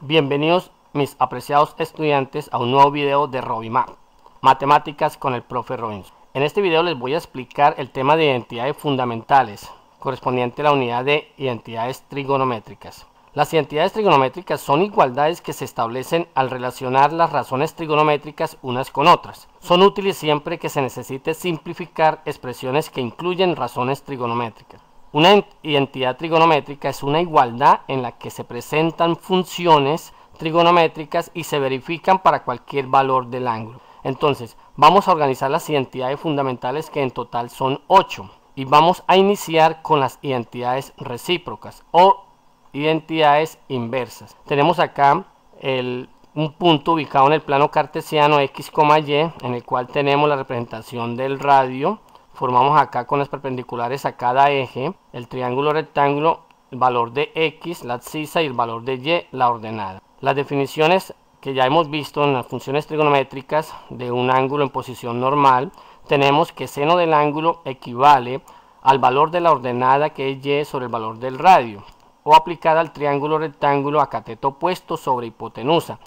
Bienvenidos mis apreciados estudiantes a un nuevo video de RobiMath, Matemáticas con el profe Robinson. En este video les voy a explicar el tema de identidades fundamentales, correspondiente a la unidad de identidades trigonométricas. Las identidades trigonométricas son igualdades que se establecen al relacionar las razones trigonométricas unas con otras. Son útiles siempre que se necesite simplificar expresiones que incluyen razones trigonométricas. Una identidad trigonométrica es una igualdad en la que se presentan funciones trigonométricas y se verifican para cualquier valor del ángulo. Entonces, vamos a organizar las identidades fundamentales, que en total son 8. Y vamos a iniciar con las identidades recíprocas o identidades inversas. Tenemos acá un punto ubicado en el plano cartesiano x, y, en el cual tenemos la representación del radio. Formamos acá con las perpendiculares a cada eje el triángulo rectángulo, el valor de x, la abscisa, y el valor de y, la ordenada. Las definiciones que ya hemos visto en las funciones trigonométricas de un ángulo en posición normal, tenemos que seno del ángulo equivale al valor de la ordenada, que es y, sobre el valor del radio, o aplicada al triángulo rectángulo a cateto opuesto sobre hipotenusa.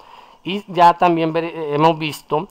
Y ya también hemos visto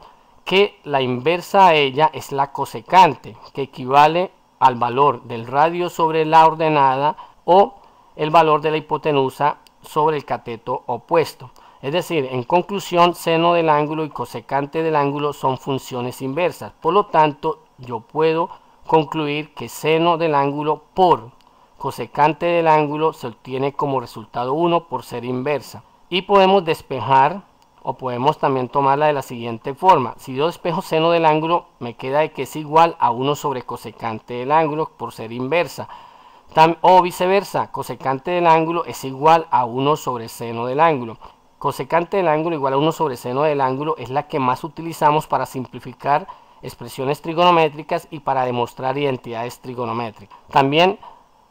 que la inversa a ella es la cosecante, que equivale al valor del radio sobre la ordenada o el valor de la hipotenusa sobre el cateto opuesto. Es decir, en conclusión, seno del ángulo y cosecante del ángulo son funciones inversas. Por lo tanto, yo puedo concluir que seno del ángulo por cosecante del ángulo se obtiene como resultado 1 por ser inversa. Y podemos despejar, o podemos también tomarla de la siguiente forma. Si yo despejo seno del ángulo, me queda de que es igual a 1 sobre cosecante del ángulo por ser inversa. O viceversa, cosecante del ángulo es igual a 1 sobre seno del ángulo. Cosecante del ángulo igual a 1 sobre seno del ángulo es la que más utilizamos para simplificar expresiones trigonométricas y para demostrar identidades trigonométricas. También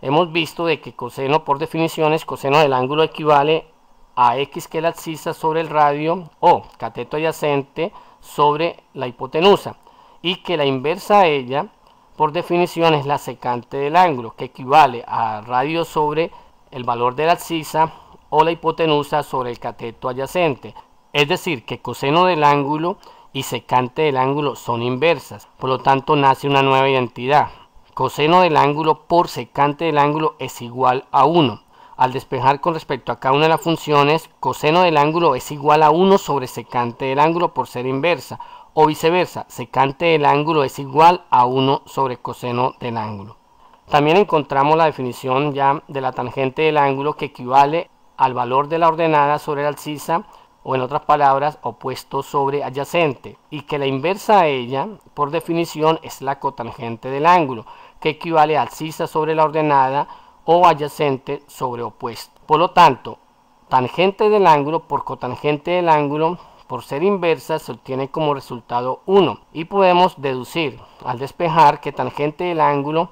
hemos visto de que coseno, por definiciones, coseno del ángulo equivale a x, que es la abscisa, sobre el radio, o cateto adyacente sobre la hipotenusa, y que la inversa a ella, por definición, es la secante del ángulo, que equivale a radio sobre el valor de la abscisa o la hipotenusa sobre el cateto adyacente. Es decir, que coseno del ángulo y secante del ángulo son inversas. Por lo tanto, nace una nueva identidad. Coseno del ángulo por secante del ángulo es igual a 1. Al despejar con respecto a cada una de las funciones, coseno del ángulo es igual a 1 sobre secante del ángulo por ser inversa, o viceversa, secante del ángulo es igual a 1 sobre coseno del ángulo. También encontramos la definición ya de la tangente del ángulo, que equivale al valor de la ordenada sobre la abscisa, o en otras palabras, opuesto sobre adyacente, y que la inversa a ella, por definición, es la cotangente del ángulo, que equivale a abscisa sobre la ordenada o adyacente sobre opuesto. Por lo tanto, tangente del ángulo por cotangente del ángulo, por ser inversa, se obtiene como resultado 1. Y podemos deducir al despejar que tangente del ángulo,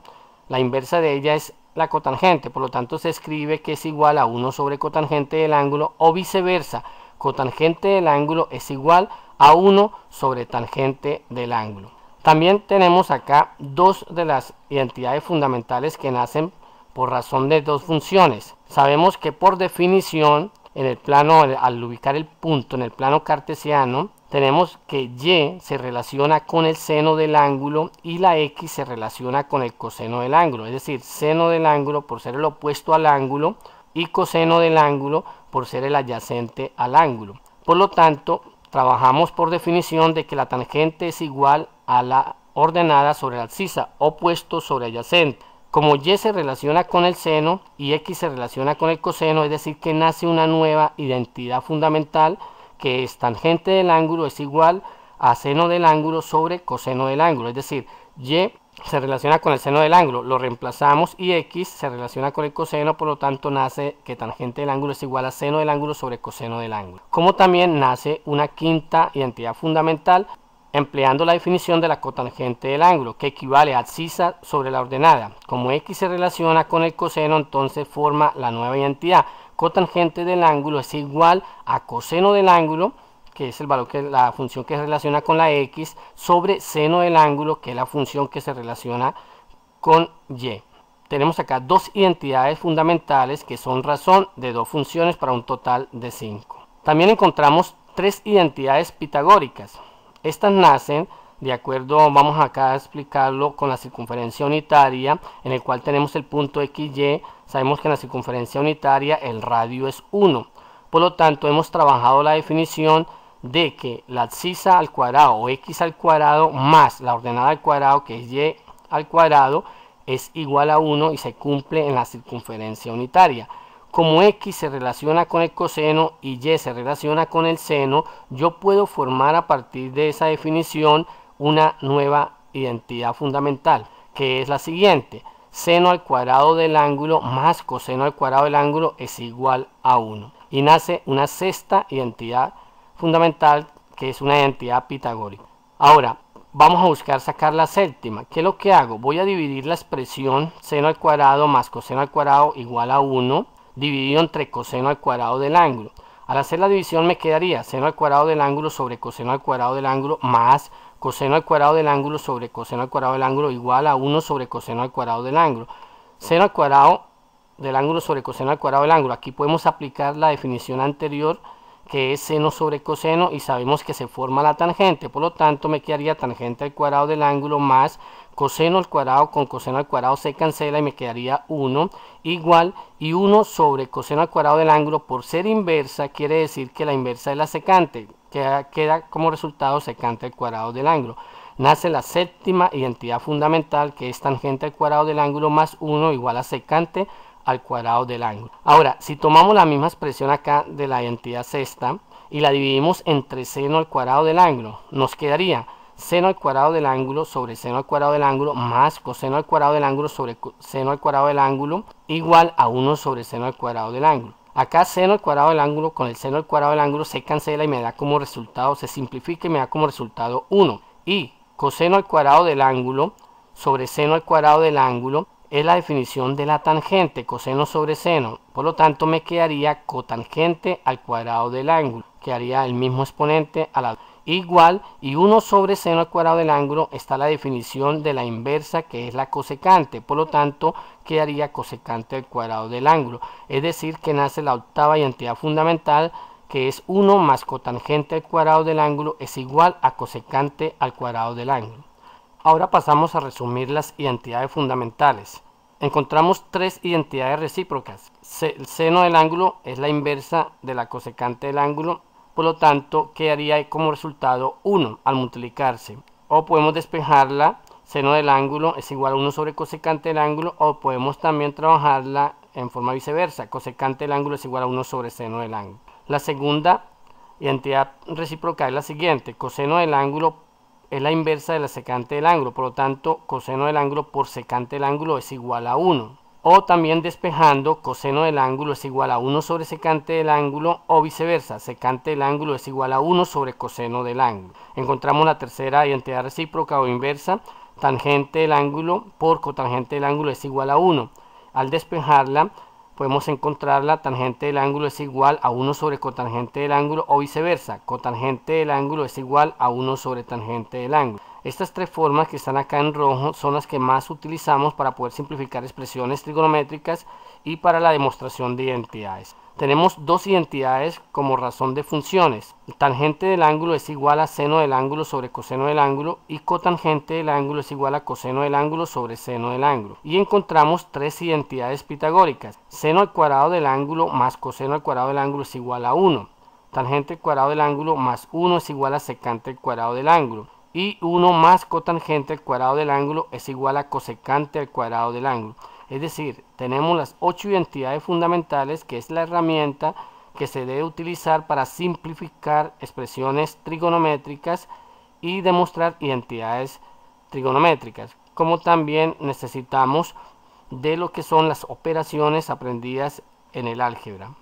la inversa de ella es la cotangente. Por lo tanto, se escribe que es igual a 1 sobre cotangente del ángulo, o viceversa, cotangente del ángulo es igual a 1 sobre tangente del ángulo. También tenemos acá dos de las identidades fundamentales que nacen por razón de dos funciones. Sabemos que por definición, en el plano, al ubicar el punto en el plano cartesiano, tenemos que y se relaciona con el seno del ángulo y la x se relaciona con el coseno del ángulo. Es decir, seno del ángulo por ser el opuesto al ángulo y coseno del ángulo por ser el adyacente al ángulo. Por lo tanto, trabajamos por definición de que la tangente es igual a la ordenada sobre la abscisa, opuesto sobre adyacente. Como y se relaciona con el seno y x se relaciona con el coseno, es decir, que nace una nueva identidad fundamental, que es tangente del ángulo es igual a seno del ángulo sobre coseno del ángulo. Es decir, y se relaciona con el seno del ángulo, lo reemplazamos, y x se relaciona con el coseno, por lo tanto nace que tangente del ángulo es igual a seno del ángulo sobre coseno del ángulo. Como también nace una quinta identidad fundamental, empleando la definición de la cotangente del ángulo, que equivale a abscisa sobre la ordenada. Como x se relaciona con el coseno, entonces forma la nueva identidad. Cotangente del ángulo es igual a coseno del ángulo, que es el valor que la función que se relaciona con la x, sobre seno del ángulo, que es la función que se relaciona con y. Tenemos acá dos identidades fundamentales que son razón de dos funciones para un total de 5. También encontramos tres identidades pitagóricas. Estas nacen de acuerdo, vamos acá a explicarlo con la circunferencia unitaria, en el cual tenemos el punto XY. Sabemos que en la circunferencia unitaria el radio es 1. Por lo tanto, hemos trabajado la definición de que la abscisa al cuadrado o x al cuadrado más la ordenada al cuadrado, que es y al cuadrado, es igual a 1 y se cumple en la circunferencia unitaria. Como x se relaciona con el coseno y y se relaciona con el seno, yo puedo formar a partir de esa definición una nueva identidad fundamental, que es la siguiente: seno al cuadrado del ángulo más coseno al cuadrado del ángulo es igual a 1. Y nace una sexta identidad fundamental, que es una identidad pitagórica. Ahora, vamos a buscar sacar la séptima. ¿Qué es lo que hago? Voy a dividir la expresión seno al cuadrado más coseno al cuadrado igual a 1, dividido entre coseno al cuadrado del ángulo. Al hacer la división me quedaría seno al cuadrado del ángulo sobre coseno al cuadrado del ángulo más coseno al cuadrado del ángulo sobre coseno al cuadrado del ángulo igual a 1 sobre coseno al cuadrado del ángulo. Seno al cuadrado del ángulo sobre coseno al cuadrado del ángulo. Aquí podemos aplicar la definición anterior, que es seno sobre coseno, y sabemos que se forma la tangente. Por lo tanto, me quedaría tangente al cuadrado del ángulo más coseno al cuadrado con coseno al cuadrado se cancela y me quedaría 1 igual, y 1 sobre coseno al cuadrado del ángulo, por ser inversa, quiere decir que la inversa es la secante, queda como resultado secante al cuadrado del ángulo. Nace la séptima identidad fundamental, que es tangente al cuadrado del ángulo más 1 igual a secante al cuadrado del ángulo. Ahora, si tomamos la misma expresión acá de la identidad sexta y la dividimos entre seno al cuadrado del ángulo, nos quedaría seno al cuadrado del ángulo sobre seno al cuadrado del ángulo más coseno al cuadrado del ángulo sobre seno al cuadrado del ángulo igual a 1 sobre seno al cuadrado del ángulo. Acá seno al cuadrado del ángulo con el seno al cuadrado del ángulo se cancela y me da como resultado, se simplifica y me da como resultado 1. Y coseno al cuadrado del ángulo sobre seno al cuadrado del ángulo es la definición de la tangente, coseno sobre seno. Por lo tanto, me quedaría cotangente al cuadrado del ángulo, quedaría el mismo exponente a la igual, y 1 sobre seno al cuadrado del ángulo está la definición de la inversa, que es la cosecante. Por lo tanto, quedaría cosecante al cuadrado del ángulo. Es decir, que nace la octava identidad fundamental, que es 1 más cotangente al cuadrado del ángulo es igual a cosecante al cuadrado del ángulo. Ahora pasamos a resumir las identidades fundamentales. Encontramos tres identidades recíprocas. El seno del ángulo es la inversa de la cosecante del ángulo, por lo tanto quedaría como resultado 1 al multiplicarse. O podemos despejarla, seno del ángulo es igual a 1 sobre cosecante del ángulo, o podemos también trabajarla en forma viceversa, cosecante del ángulo es igual a 1 sobre seno del ángulo. La segunda identidad recíproca es la siguiente: coseno del ángulo es la inversa de la secante del ángulo, por lo tanto coseno del ángulo por secante del ángulo es igual a 1. O también despejando, coseno del ángulo es igual a 1 sobre secante del ángulo, o viceversa, secante del ángulo es igual a 1 sobre coseno del ángulo. Encontramos la tercera identidad recíproca o inversa: tangente del ángulo por cotangente del ángulo es igual a 1. Al despejarla, podemos encontrar la tangente del ángulo es igual a 1 sobre cotangente del ángulo, o viceversa, cotangente del ángulo es igual a 1 sobre tangente del ángulo. Estas tres formas que están acá en rojo son las que más utilizamos para poder simplificar expresiones trigonométricas y para la demostración de identidades. Tenemos dos identidades como razón de funciones. Tangente del ángulo es igual a seno del ángulo sobre coseno del ángulo, y cotangente del ángulo es igual a coseno del ángulo sobre seno del ángulo. Y encontramos tres identidades pitagóricas. Seno al cuadrado del ángulo más coseno al cuadrado del ángulo es igual a 1. Tangente al cuadrado del ángulo más 1 es igual a secante al cuadrado del ángulo. Y 1 más cotangente al cuadrado del ángulo es igual a cosecante al cuadrado del ángulo. Es decir, tenemos las 8 identidades fundamentales, que es la herramienta que se debe utilizar para simplificar expresiones trigonométricas y demostrar identidades trigonométricas. Como también necesitamos de lo que son las operaciones aprendidas en el álgebra.